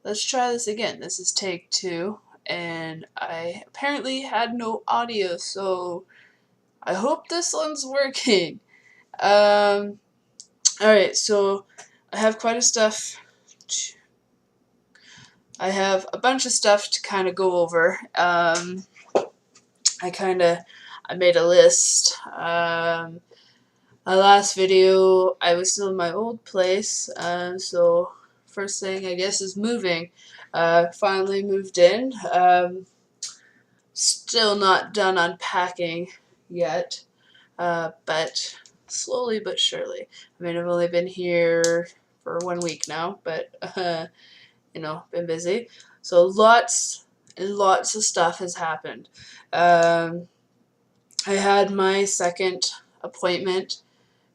let's try this again. This is take 2, and I apparently had no audio, so I hope this one's working. Alright, so I have quite a stuff. I have a bunch of stuff to kind of go over. I made a list. My last video, I was still in my old place, so first thing I guess is moving. Finally moved in. Still not done unpacking yet, but slowly but surely. I mean, I've only been here for 1 week now, but been busy. So lots and lots of stuff has happened. I had my second appointment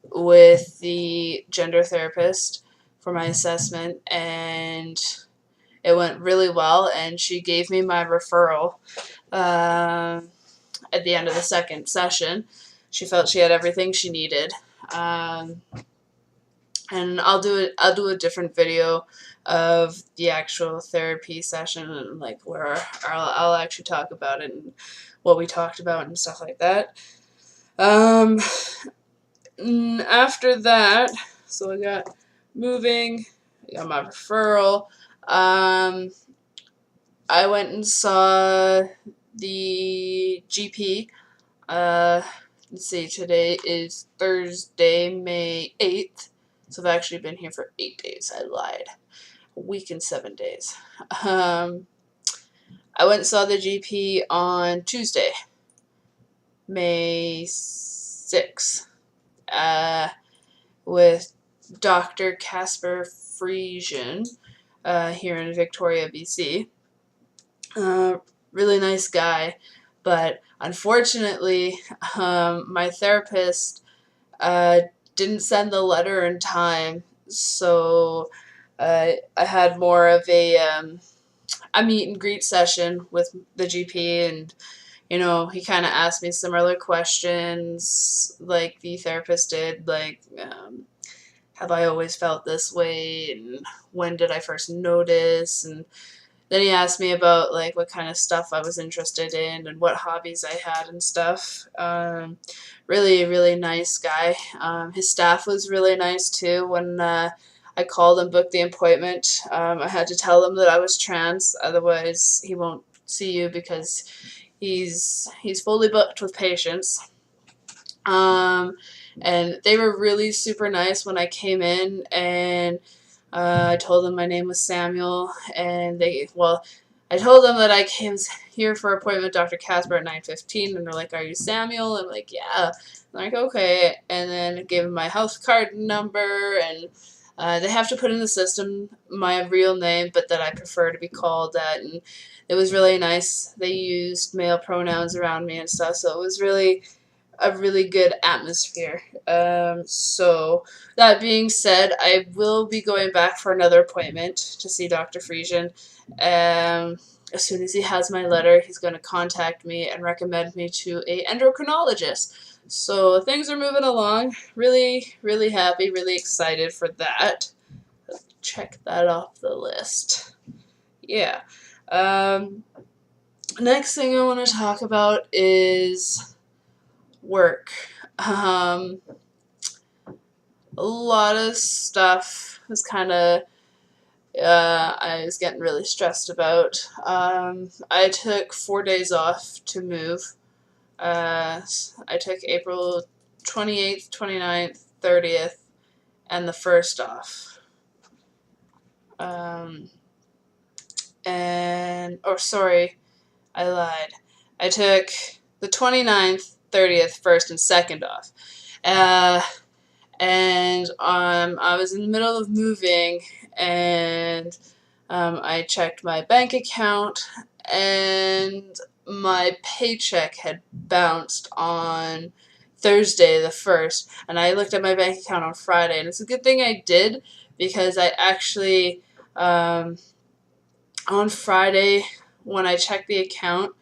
with the gender therapist for my assessment, and it went really well, and she gave me my referral at the end of the second session. She felt she had everything she needed. And I'll do a different video of the actual therapy session, and like where I'll actually talk about it and what we talked about and stuff like that. After that, so I got moving, I got my referral. I went and saw the GP. Let's see, today is Thursday, May 8th. So I've actually been here for 8 days. I lied. A week and 7 days. I went and saw the GP on Tuesday, May 6th, with Dr. Casper Friesian here in Victoria, BC. Really nice guy, but unfortunately, my therapist didn't send the letter in time, so I had more of a meet and greet session with the GP, and he kind of asked me similar questions like the therapist did, like have I always felt this way, and when did I first notice, and then he asked me about like what kind of stuff I was interested in and what hobbies I had and stuff. Really, really nice guy. His staff was really nice too. When I called and booked the appointment, I had to tell him that I was trans, otherwise he won't see you because he's fully booked with patients. And they were really super nice when I came in, and I told them my name was Samuel, and I told them that I came here for appointment with Dr. Casper at 9:15, and they're like, "Are you Samuel?" I'm like, "Yeah." I'm like, "Okay," and then I gave them my health card number, and they have to put in the system my real name, but that I prefer to be called that, and it was really nice. They used male pronouns around me and stuff, so it was really a really good atmosphere. So that being said, I will be going back for another appointment to see Dr. Friesian. As soon as he has my letter, he's going to contact me and recommend me to a endocrinologist. So things are moving along. Really, really happy, really excited for that. Check that off the list. Yeah. Next thing I want to talk about is work. A lot of stuff was kind of I was getting really stressed about. I took 4 days off to move. I took April 28th, 29th, 30th, and the 1st off. Sorry, I lied. I took the 29th, 30th, 1st, and 2nd off. And I was in the middle of moving, and I checked my bank account, and my paycheck had bounced on Thursday the 1st, and I looked at my bank account on Friday, and it's a good thing I did, because I actually on Friday when I checked the account,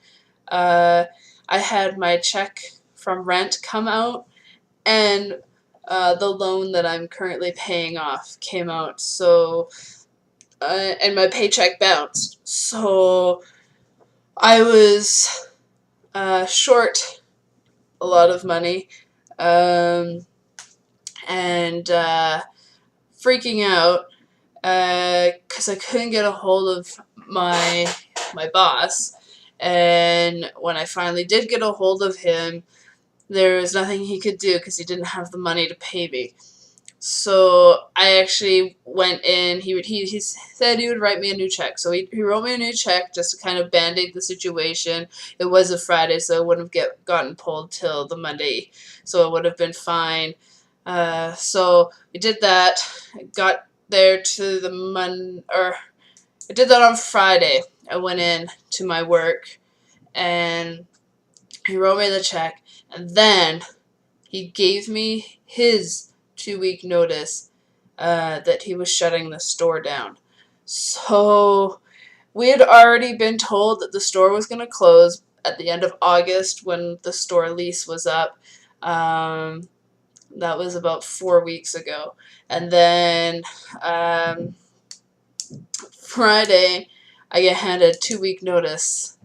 I had my check from rent come out, and the loan that I'm currently paying off came out. So and my paycheck bounced. So I was short a lot of money, um, and freaking out because I couldn't get a hold of my boss. And when I finally did get a hold of him, there was nothing he could do because he didn't have the money to pay me. So I actually went in. He said he would write me a new check. So he wrote me a new check just to kind of band-aid the situation. It was a Friday, so it wouldn't have gotten pulled till the Monday. So it would have been fine. So I did that. I got there to the I did that on Friday. I went in to my work and he wrote me the check, and then he gave me his 2-week notice that he was shutting the store down. So we had already been told that the store was going to close at the end of August when the store lease was up. That was about 4 weeks ago. And then Friday, I get handed 2-week notice.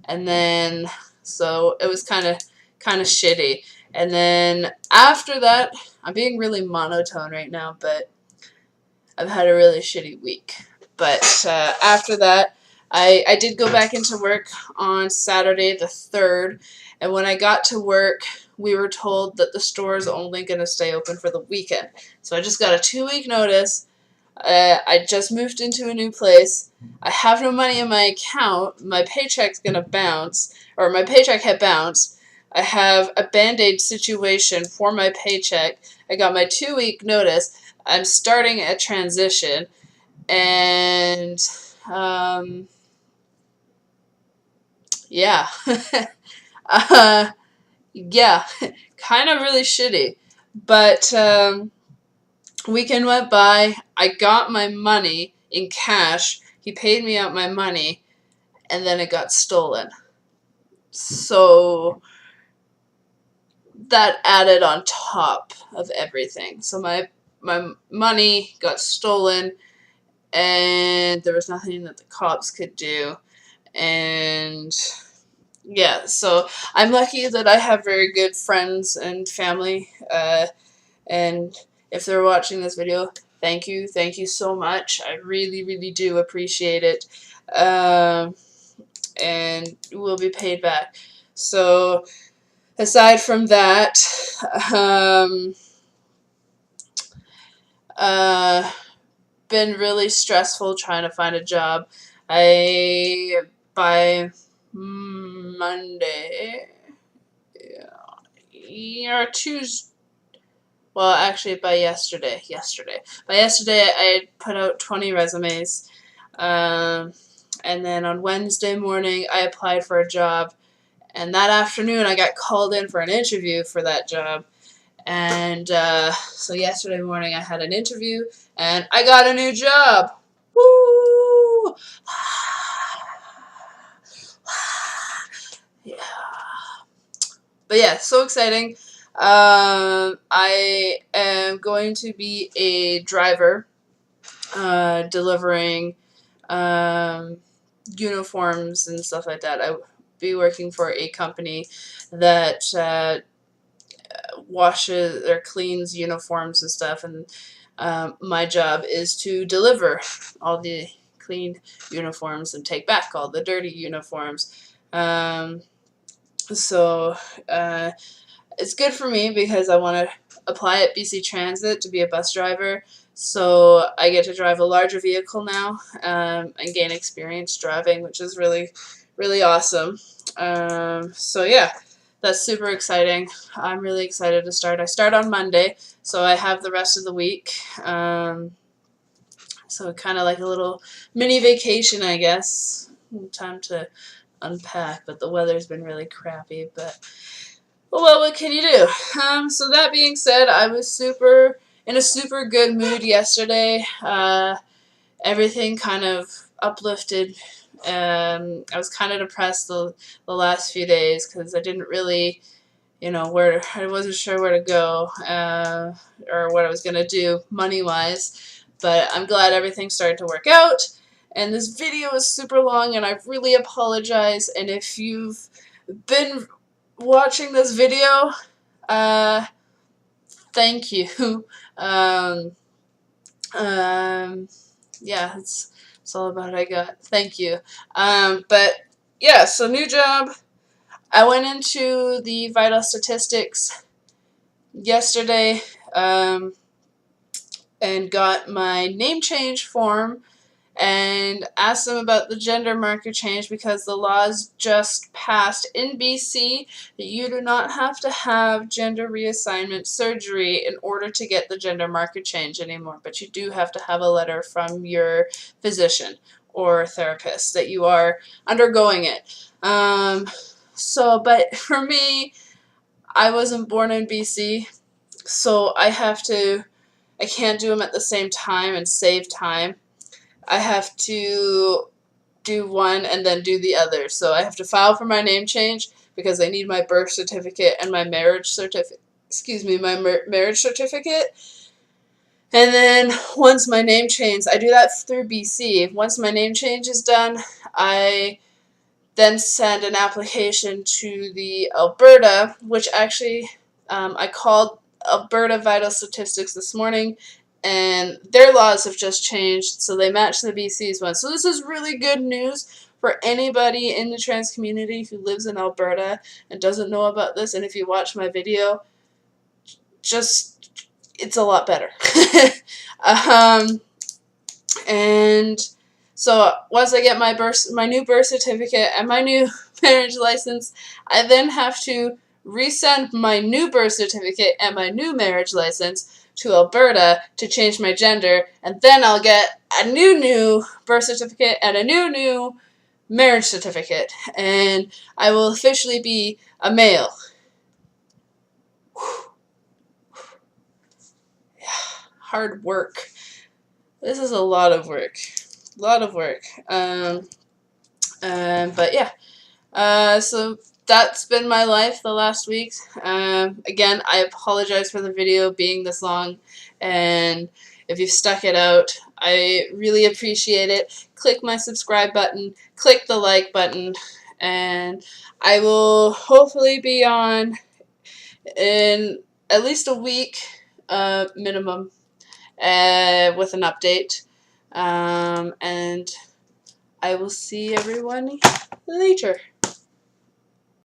And then, so it was kind of shitty. And then after that, I'm being really monotone right now, but I've had a really shitty week. But after that, I did go back into work on Saturday the 3rd, and when I got to work, we were told that the store is only going to stay open for the weekend. So I just got a 2-week notice. I just moved into a new place. I have no money in my account. My paycheck's going to bounce, or my paycheck had bounced. I have a Band-Aid situation for my paycheck. I got my 2-week notice. I'm starting a transition, and yeah, yeah, kind of really shitty. But weekend went by. I got my money in cash. He paid me out my money, and then it got stolen. So that added on top of everything. So my money got stolen, and there was nothing that the cops could do. And yeah, so I'm lucky that I have very good friends and family. And if they're watching this video, thank you so much. I really, really do appreciate it. And will be paid back. So aside from that, been really stressful trying to find a job. By Monday, or Tuesday. Well, actually, by yesterday. By yesterday, I had put out 20 resumes. And then on Wednesday morning, I applied for a job. And that afternoon, I got called in for an interview for that job. And so yesterday morning, I had an interview, and I got a new job. Woo! Yeah. But yeah, so exciting. I am going to be a driver, delivering uniforms and stuff like that. I'll be working for a company that washes or cleans uniforms and stuff, and my job is to deliver all the clean uniforms and take back all the dirty uniforms. So it's good for me because I want to apply at BC Transit to be a bus driver. So I get to drive a larger vehicle now and gain experience driving, which is really, really awesome. So yeah, that's super exciting. I'm really excited to start. I start on Monday, so I have the rest of the week. So kind of like a little mini vacation, I guess. Time to unpack, but the weather's been really crappy. But well, what can you do? So that being said, I was in a super good mood yesterday. Everything kind of uplifted. I was kind of depressed the last few days because I didn't really, I wasn't sure where to go or what I was gonna do money wise. But I'm glad everything started to work out. And this video is super long, and I really apologize. And if you've been watching this video, thank you. Yeah, that's all about it I got. Thank you. But yeah, so new job. I went into the vital statistics yesterday, and got my name change form and asked them about the gender marker change, because the laws just passed in BC that you do not have to have gender reassignment surgery in order to get the gender marker change anymore, but you do have to have a letter from your physician or therapist that you are undergoing it. But for me, I wasn't born in BC, so I can't do them at the same time and save time. I have to do one and then do the other. So I have to file for my name change because I need my birth certificate and my marriage certificate. Marriage certificate. And then once my name change, I do that through BC. Once my name change is done, I then send an application to the Alberta, which actually I called Alberta Vital Statistics this morning, and their laws have just changed, so they match the BC's one. So this is really good news for anybody in the trans community who lives in Alberta and doesn't know about this. And if you watch my video, it's a lot better. And so once I get my new birth certificate and my new marriage license, I then have to resend my new birth certificate and my new marriage license to Alberta to change my gender, and then I'll get a new birth certificate and a new marriage certificate, and I will officially be a male. Hard work. This is a lot of work. But yeah. So that's been my life the last week. Again, I apologize for the video being this long, and if you've stuck it out, I really appreciate it. Click my subscribe button, click the like button, and I will hopefully be on in at least a week minimum with an update. And I will see everyone later.